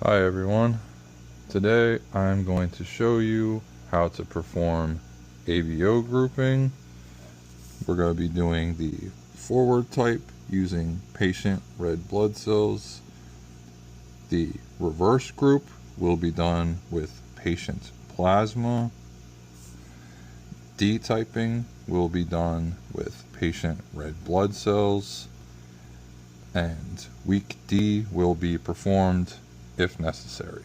Hi everyone. Today I'm going to show you how to perform ABO grouping. We're going to be doing the forward type using patient red blood cells. The reverse group will be done with patient plasma. D-typing will be done with patient red blood cells. And weak D will be performed if necessary.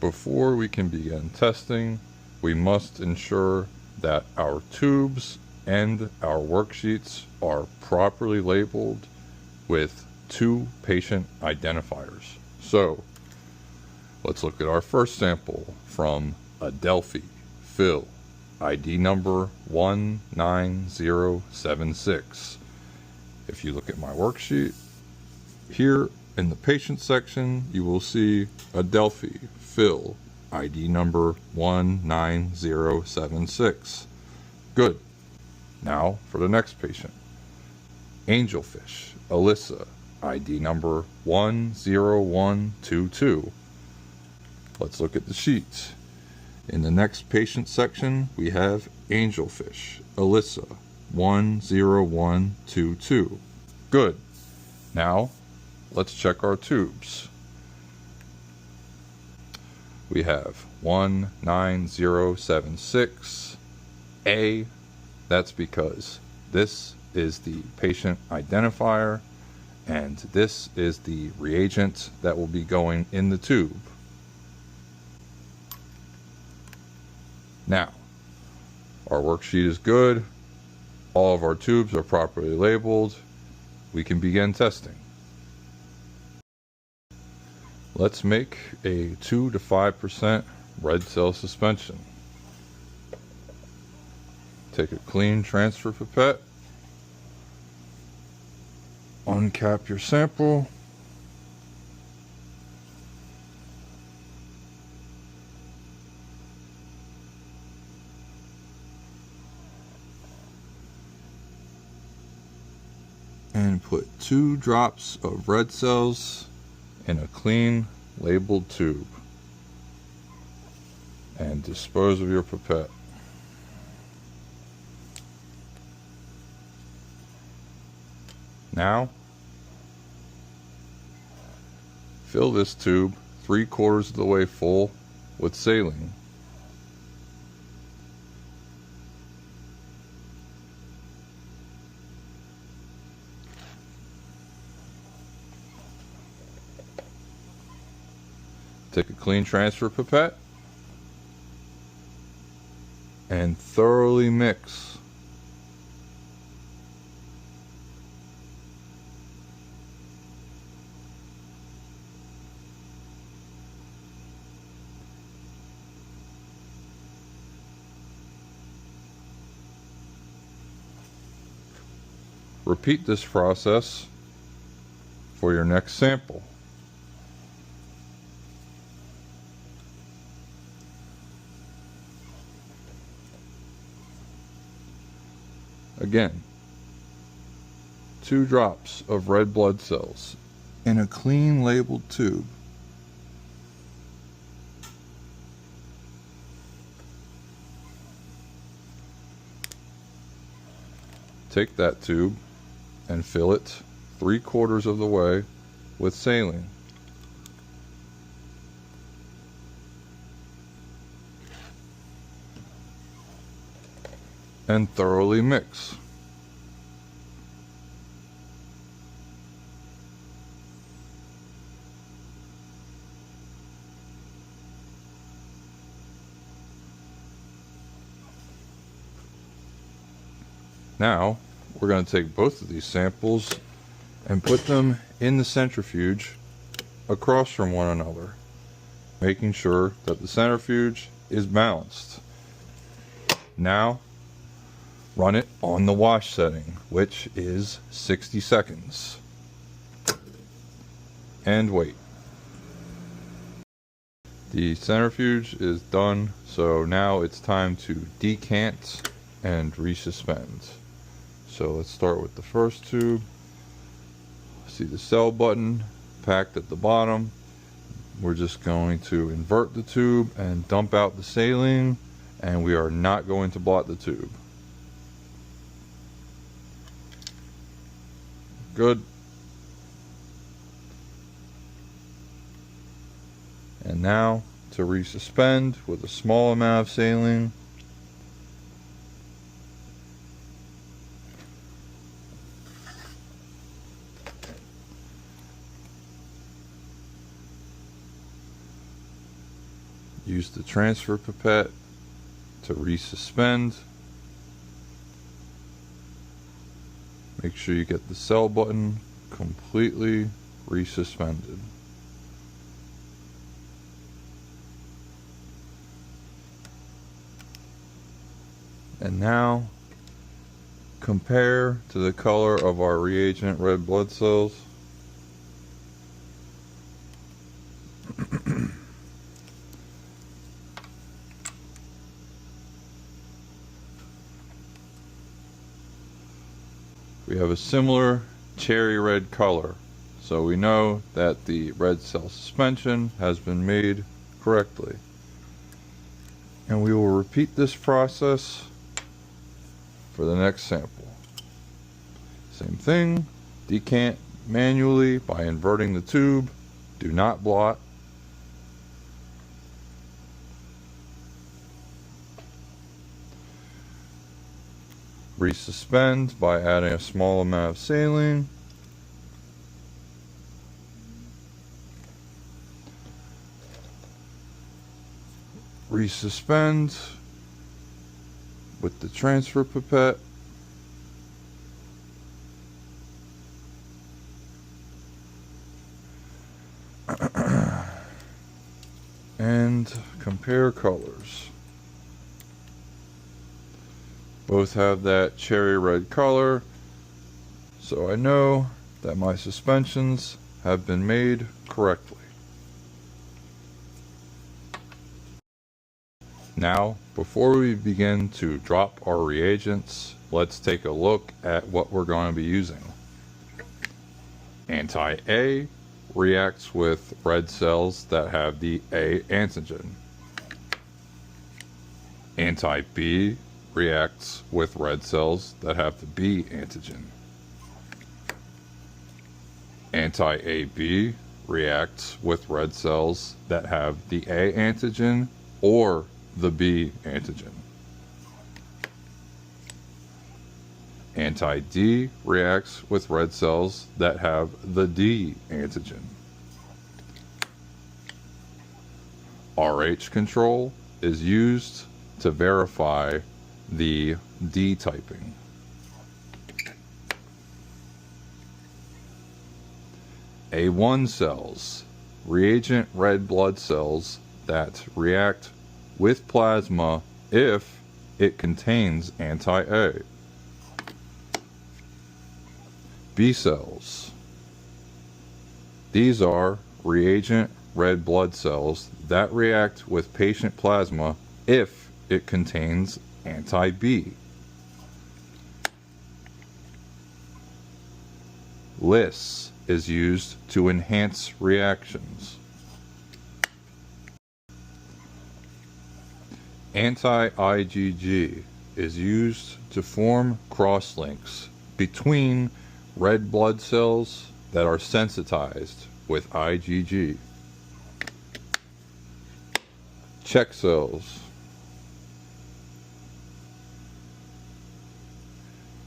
Before we can begin testing, we must ensure that our tubes and our worksheets are properly labeled with 2 patient identifiers. So, let's look at our first sample from Adelphi, fill, ID number 19076. If you look at my worksheet, here in the patient section, you will see Adelphi, fill, ID number 19076. Good. Now for the next patient. Angelfish, Alissa, ID number 10122. Let's look at the sheet. In the next patient section, we have Angelfish, Alissa, 10122. Good. Now, let's check our tubes. We have 19076A. That's because this is the patient identifier and this is the reagent that will be going in the tube. Now, our worksheet is good. All of our tubes are properly labeled. We can begin testing. Let's make a 2 to 5% red cell suspension. Take a clean transfer pipette, uncap your sample, and put 2 drops of red cells in a clean labeled tube and dispose of your pipette. Now, fill this tube 3/4 of the way full with saline. Take a clean transfer pipette and thoroughly mix. Repeat this process for your next sample. Again, 2 drops of red blood cells in a clean labeled tube. Take that tube and fill it 3/4 of the way with saline. And thoroughly mix. Now, we're going to take both of these samples and put them in the centrifuge across from one another, making sure that the centrifuge is balanced. Now, run it on the wash setting, which is 60 seconds. And wait. The centrifuge is done, so now it's time to decant and resuspend. So let's start with the first tube. See See the cell button packed at the bottom. We're just going to invert the tube and dump out the saline, and we are not going to blot the tube. Good. And now to resuspend with a small amount of saline. Use the transfer pipette to resuspend. Make sure you get the cell button completely resuspended. And now compare to the color of our reagent red blood cells. We have a similar cherry red color, so we know that the red cell suspension has been made correctly. And we will repeat this process for the next sample. Same thing, decant manually by inverting the tube, do not blot. Resuspend by adding a small amount of saline. Resuspend with the transfer pipette. And compare colors. Both have that cherry red color, so I know that my suspensions have been made correctly. Now, before we begin to drop our reagents, let's take a look at what we're going to be using. Anti-A reacts with red cells that have the A antigen. Anti-B reacts with red cells that have the B antigen. Anti-AB reacts with red cells that have the A antigen or the B antigen. Anti-D reacts with red cells that have the D antigen. RH control is used to verify the D typing. A1 cells, reagent red blood cells that react with plasma if it contains anti-A. B cells. These are reagent red blood cells that react with patient plasma if it contains anti-B. Lys is used to enhance reactions. Anti-IgG is used to form crosslinks between red blood cells that are sensitized with IgG. Check cells.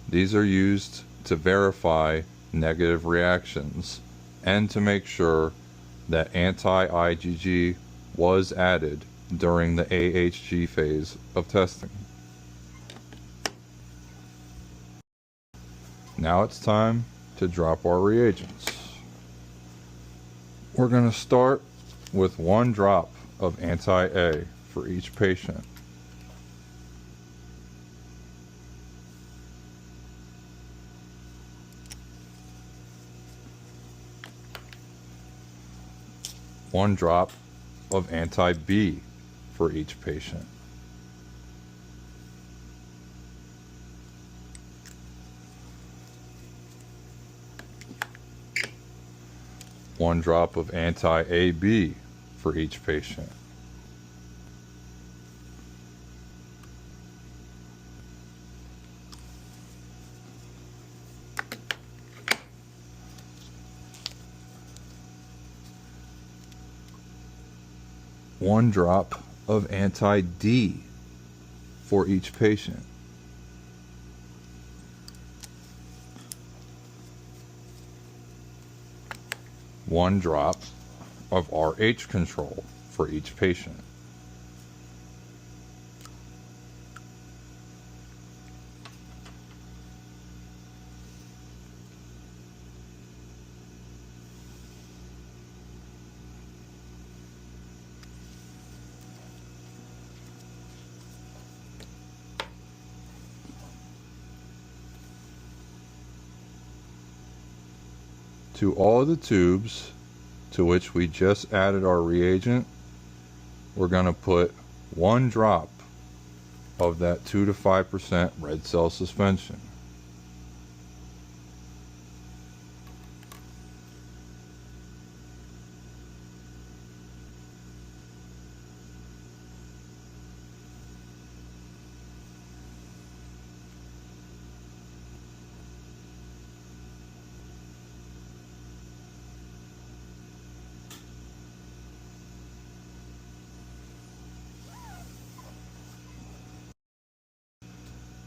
These are used to verify negative reactions and to make sure that anti-IgG was added during the AHG phase of testing. Now it's time to drop our reagents. We're going to start with 1 drop of anti-A for each patient. One drop of anti-B for each patient. 1 drop of anti-AB for each patient. One drop of anti-D for each patient. One drop of RH control for each patient. To all of the tubes to which we just added our reagent, we're going to put 1 drop of that 2 to 5% red cell suspension.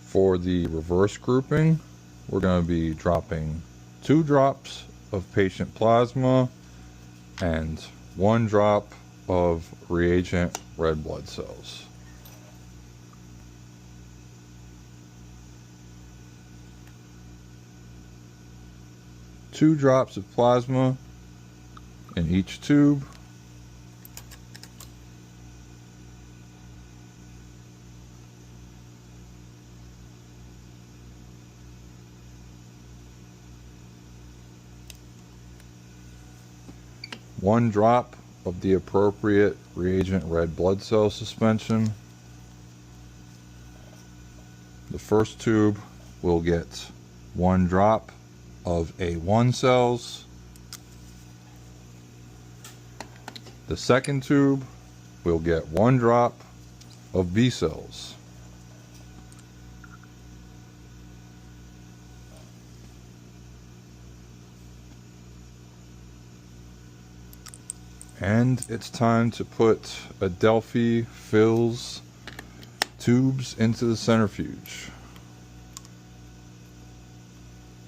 For the reverse grouping, we're going to be dropping 2 drops of patient plasma and 1 drop of reagent red blood cells. Two drops of plasma in each tube. One drop of the appropriate reagent red blood cell suspension. The first tube will get 1 drop of A1 cells. The second tube will get 1 drop of B cells. And it's time to put Adelphi fills tubes into the centrifuge.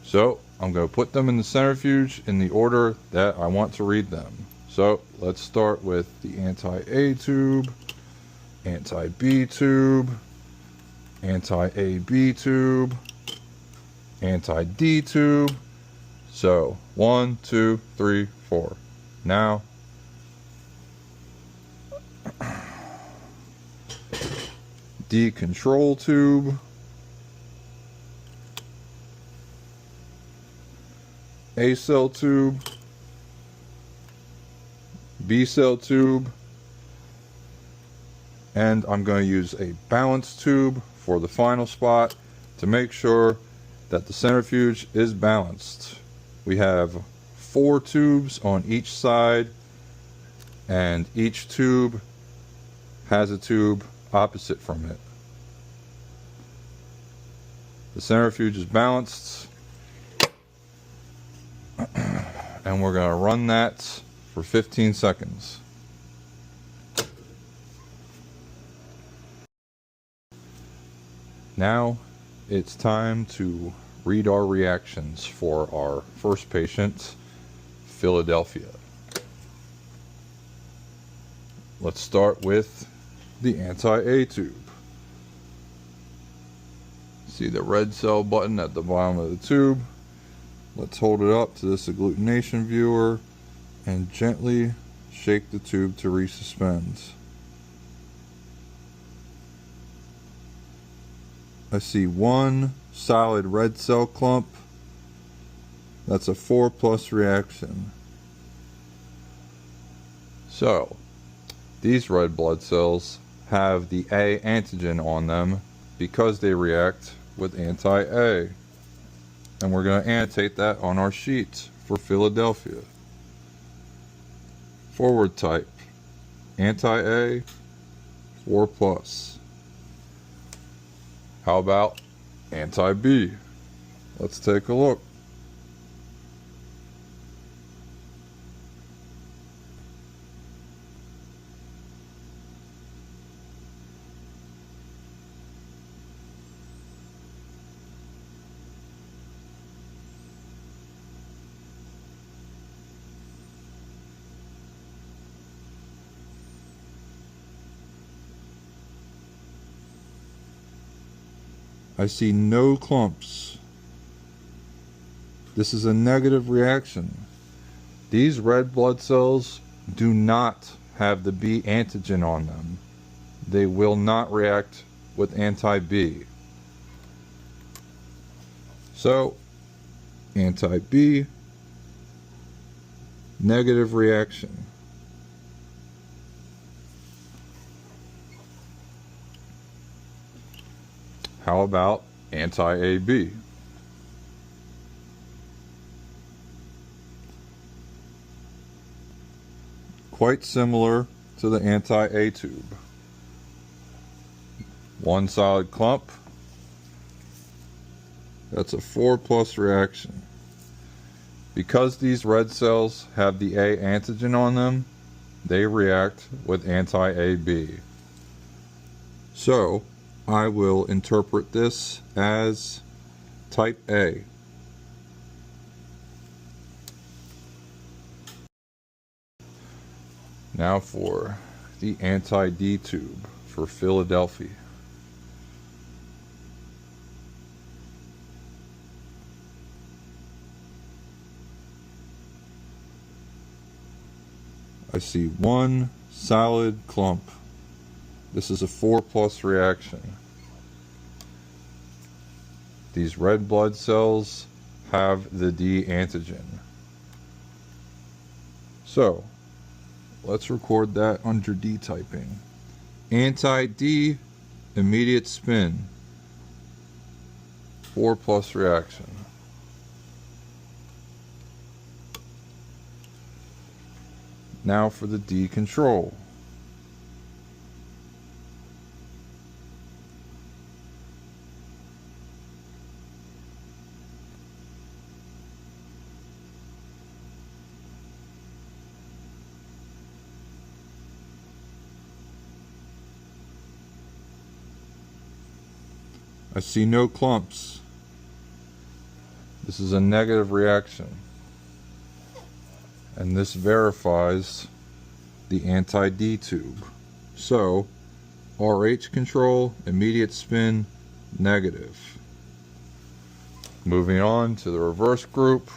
So I'm going to put them in the centrifuge in the order that I want to read them. So let's start with the anti-A tube, anti-B tube, anti-AB tube, anti-D tube. So 1, 2, 3, 4. Now D control tube, A cell tube, B cell tube, and I'm going to use a balance tube for the final spot to make sure that the centrifuge is balanced. We have 4 tubes on each side, and each tube has a tube opposite from it. The centrifuge is balanced, and we're going to run that for 15 seconds. Now it's time to read our reactions for our first patient, Philadelphia. Let's start with the anti-A tube. See the red cell button at the bottom of the tube. Let's hold it up to this agglutination viewer and gently shake the tube to resuspend. I see 1 solid red cell clump. That's a 4+ reaction. So these red blood cells have the A antigen on them because they react with anti-A. And we're going to annotate that on our sheet for Philadelphia. Forward type, anti-A, 4+. How about anti-B? Let's take a look. I see no clumps. This is a negative reaction. These red blood cells do not have the B antigen on them. They will not react with anti-B. So, anti-B, negative reaction. How about anti-AB? Quite similar to the anti-A tube. One solid clump. That's a 4+ reaction. Because these red cells have the A antigen on them, they react with anti-AB. So, I will interpret this as type A. Now for the anti-D tube for Philadelphia. I see one solid clump. This is a 4+ reaction. These red blood cells have the D antigen. So, let's record that under D typing. Anti-D, immediate spin, 4+ reaction. Now for the D control. I see no clumps. This is a negative reaction. And this verifies the anti-D tube. So, RH control, immediate spin, negative. Moving on to the reverse group.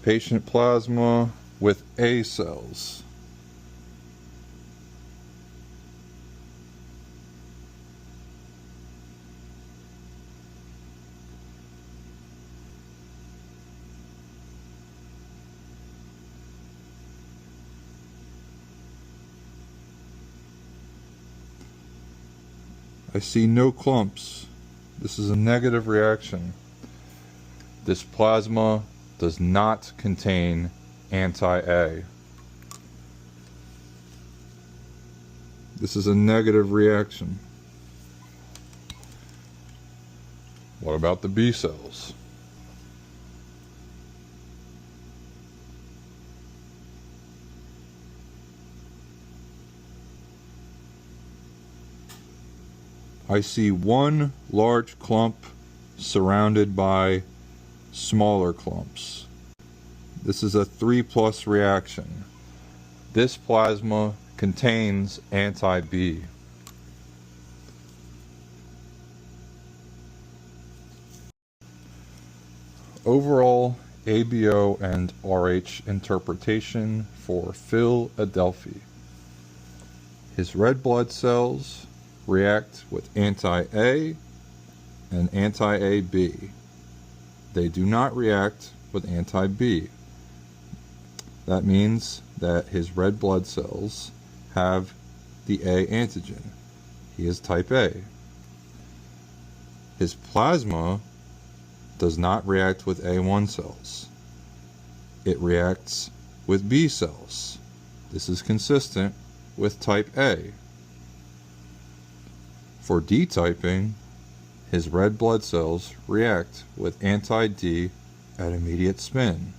Patient plasma with A cells. I see no clumps. This is a negative reaction. This plasma does not contain anti-A. This is a negative reaction. What about the B cells? I see one large clump surrounded by smaller clumps. This is a 3+ reaction. This plasma contains anti-B. Overall, ABO and RH interpretation for Philadelphia. His red blood cells react with anti-A and anti-AB. They do not react with anti-B. That means that his red blood cells have the A antigen. He is type A. His plasma does not react with A1 cells. It reacts with B cells. This is consistent with type A. For D typing, his red blood cells react with anti-D at immediate spin.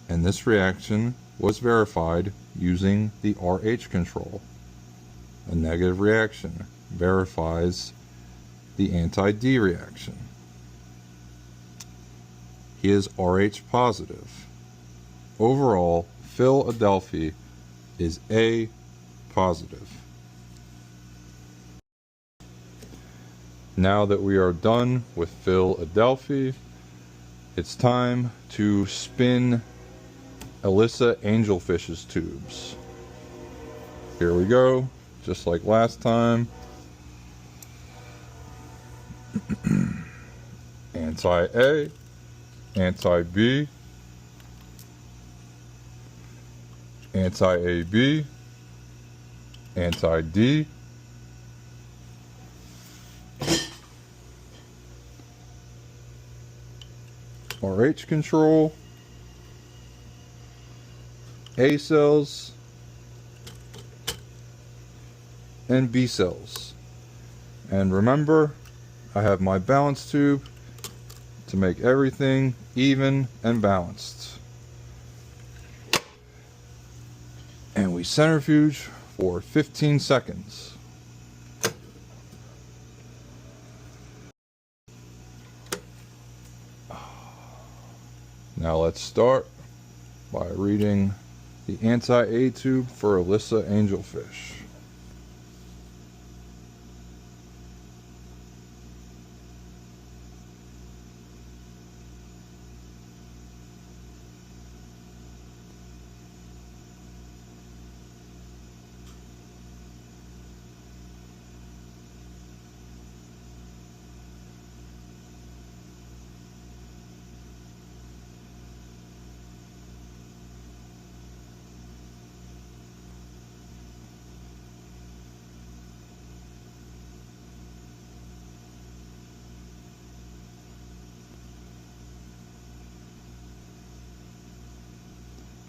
And this reaction was verified using the RH control. A negative reaction verifies the anti-D reaction. He is RH positive. Overall, Phil Adelphi is A positive. Now that we are done with Phil Adelphi, it's time to spin Alissa Angelfish's tubes. Here we go, just like last time. Anti-A, anti-B, anti-AB, anti-D, RH control, A cells, and B cells. And remember, I have my balance tube to make everything even and balanced. And we centrifuge for 15 seconds. Now let's start by reading the anti-A tube for Alissa Angelfish.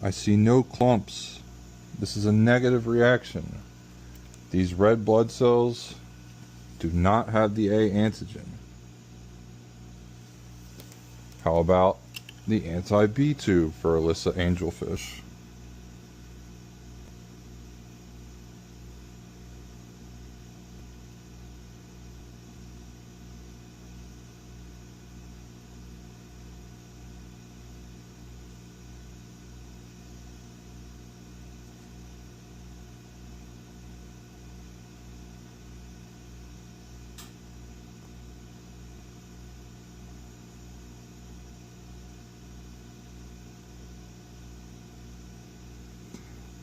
I see no clumps. This is a negative reaction. These red blood cells do not have the A antigen. How about the anti-B tube for Alissa Angelfish?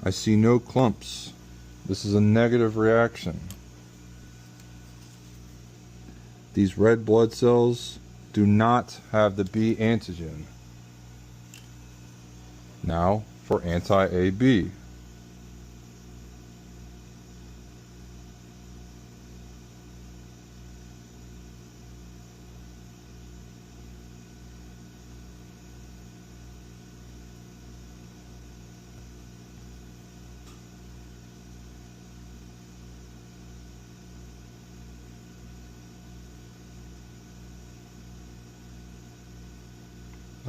I see no clumps. This is a negative reaction. These red blood cells do not have the B antigen. Now for anti-AB.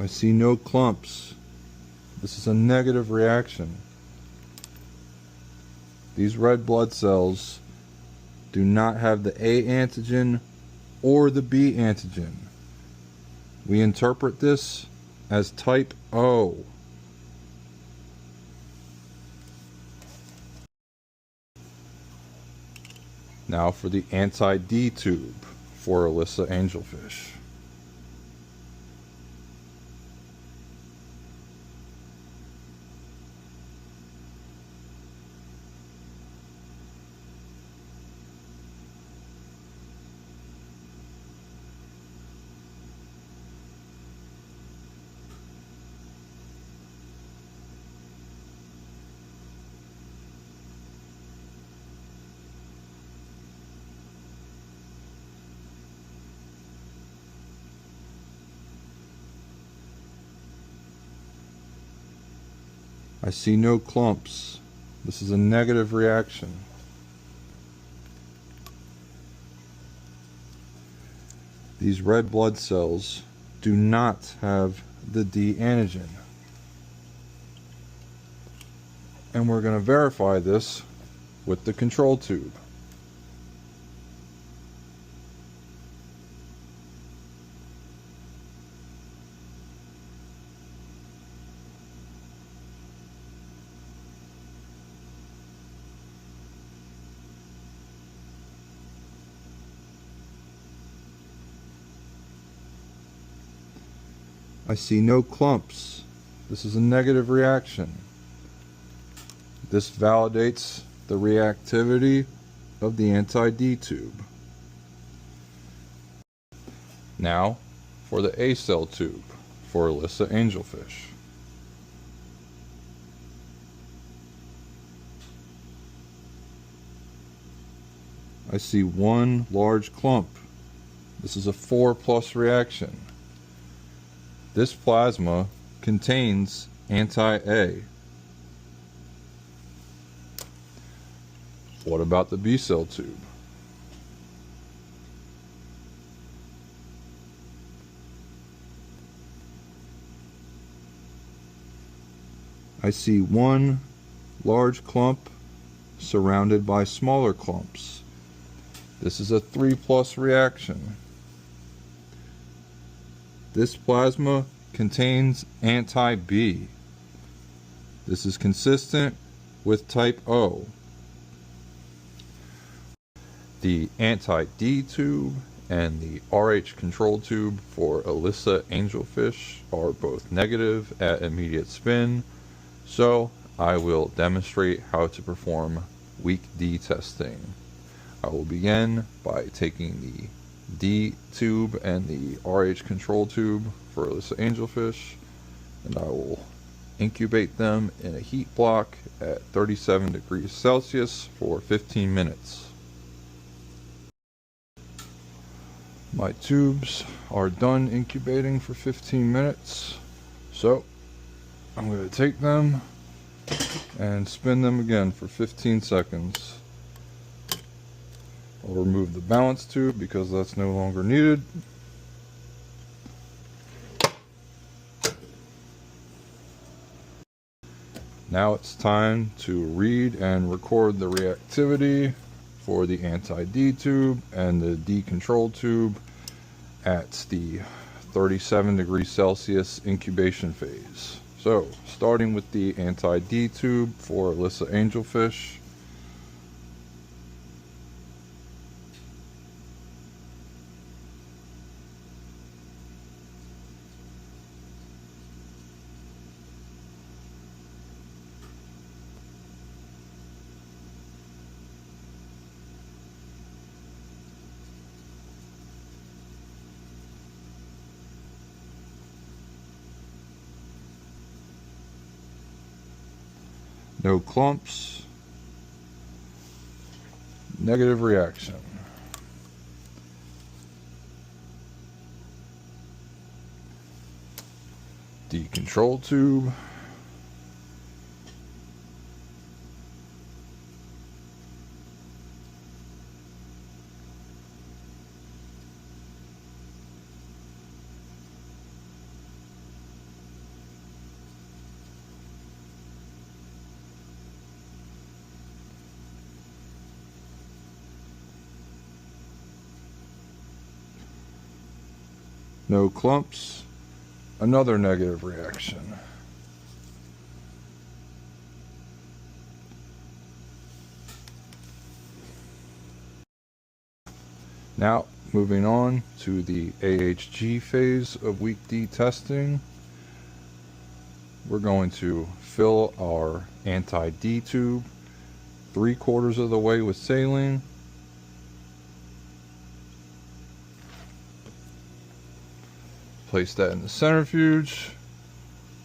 I see no clumps. This is a negative reaction. These red blood cells do not have the A antigen or the B antigen. We interpret this as type O. Now for the anti-D tube for Alissa Angelfish. I see no clumps. This is a negative reaction. These red blood cells do not have the D antigen. And we're going to verify this with the control tube. I see no clumps. This is a negative reaction. This validates the reactivity of the anti-D tube. Now for the A cell tube for Alissa Angelfish. I see one large clump. This is a 4+ reaction. This plasma contains anti-A. What about the B cell tube? I see one large clump surrounded by smaller clumps. This is a 3+ reaction. This plasma contains anti-B. This is consistent with type O. The anti-D tube and the RH control tube for Alissa Angelfish are both negative at immediate spin, so I will demonstrate how to perform weak D testing. I will begin by taking the D tube and the RH control tube for Alissa Angelfish, and I will incubate them in a heat block at 37 degrees Celsius for 15 minutes. My tubes are done incubating for 15 minutes, so I'm going to take them and spin them again for 15 seconds. I'll remove the balance tube because that's no longer needed. Now it's time to read and record the reactivity for the anti-D tube and the D control tube at the 37 degrees Celsius incubation phase. So, starting with the anti-D tube for Alissa Angelfish. No clumps. Negative reaction. D control tube. No clumps. Another negative reaction. Now, moving on to the AHG phase of weak D testing. We're going to fill our anti-D tube 3/4 of the way with saline. Place that in the centrifuge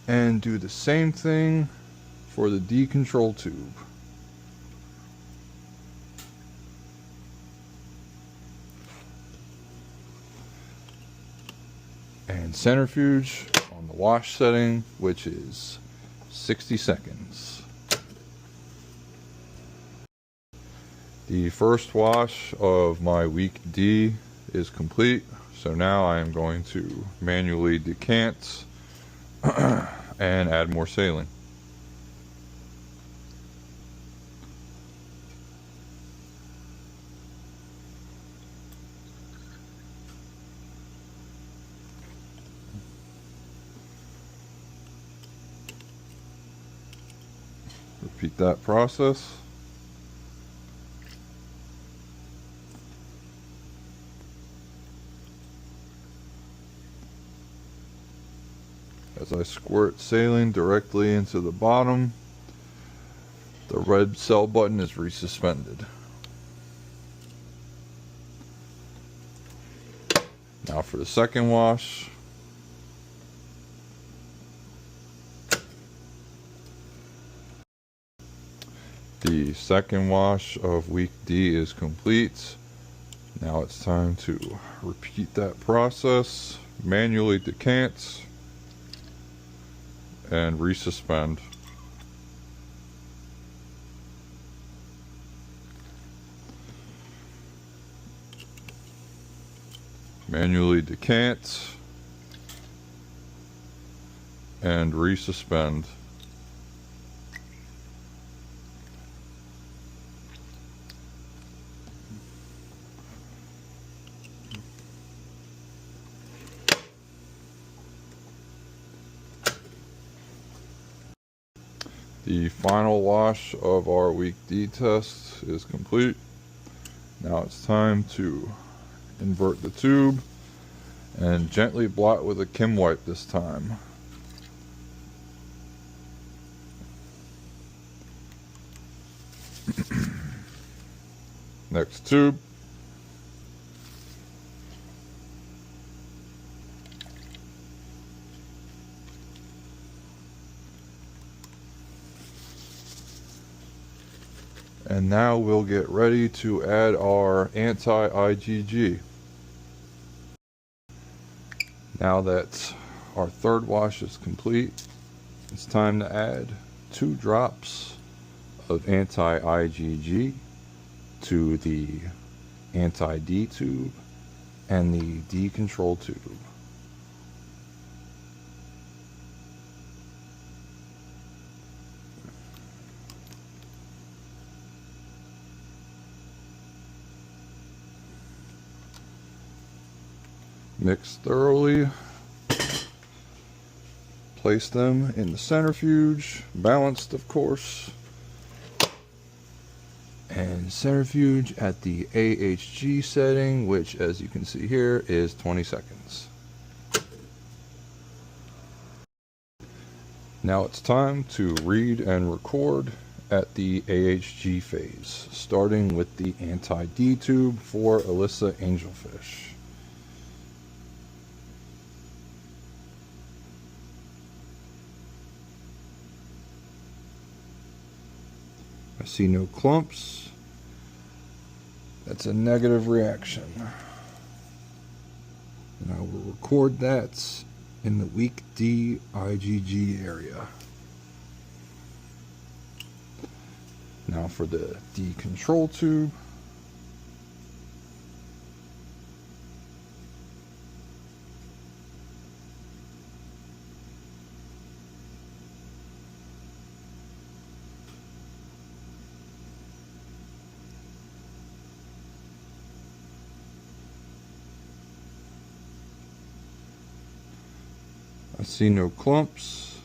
and do the same thing for the D control tube. And centrifuge on the wash setting, which is 60 seconds. The first wash of my week D is complete, so now I am going to manually decant and add more saline. Repeat that process. As I squirt saline directly into the bottom, the red cell button is resuspended. Now for the second wash. The second wash of week D is complete. Now it's time to repeat that process, manually decant and resuspend. Manually decant and resuspend. The final wash of our week D test is complete. Now it's time to invert the tube and gently blot with a Kim wipe this time. Next tube. And now we'll get ready to add our anti-IgG. Now that our third wash is complete, it's time to add 2 drops of anti-IgG to the anti-D tube and the D control tube. Mix thoroughly. Place them in the centrifuge, balanced of course. And centrifuge at the AHG setting, which as you can see here is 20 seconds. Now it's time to read and record at the AHG phase, starting with the anti-D tube for Alissa Angelfish. I see no clumps. That's a negative reaction. And I will record that in the week D IgG area. Now for the D control tube. I see no clumps.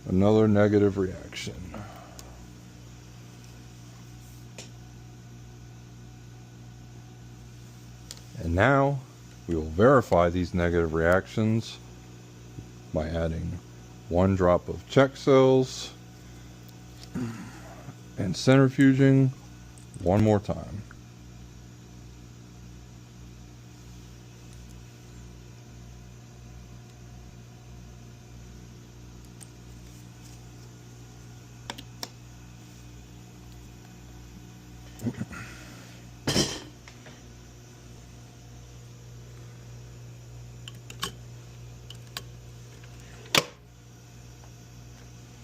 Another negative reaction. And now we will verify these negative reactions by adding 1 drop of check cells and centrifuging one more time.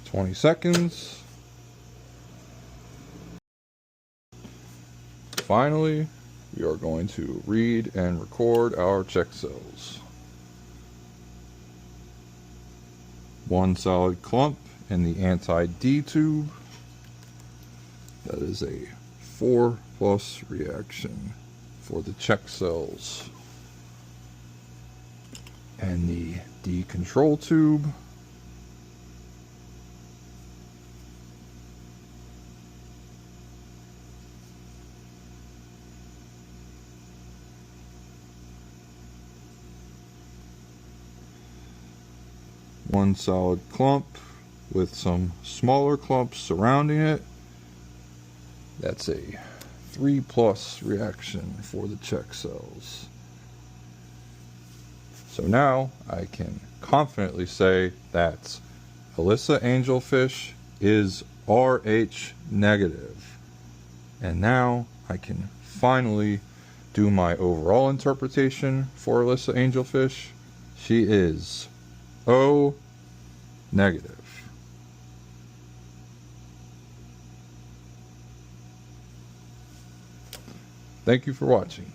20 seconds. Finally, we are going to read and record our check cells. One solid clump in the anti-D tube. That is a 4+ reaction for the check cells. And the D control tube. One solid clump with some smaller clumps surrounding it. That's a 3+ reaction for the check cells. So now I can confidently say that Alissa Angelfish is Rh negative. And now I can finally do my overall interpretation for Alissa Angelfish. She is O negative. Thank you for watching.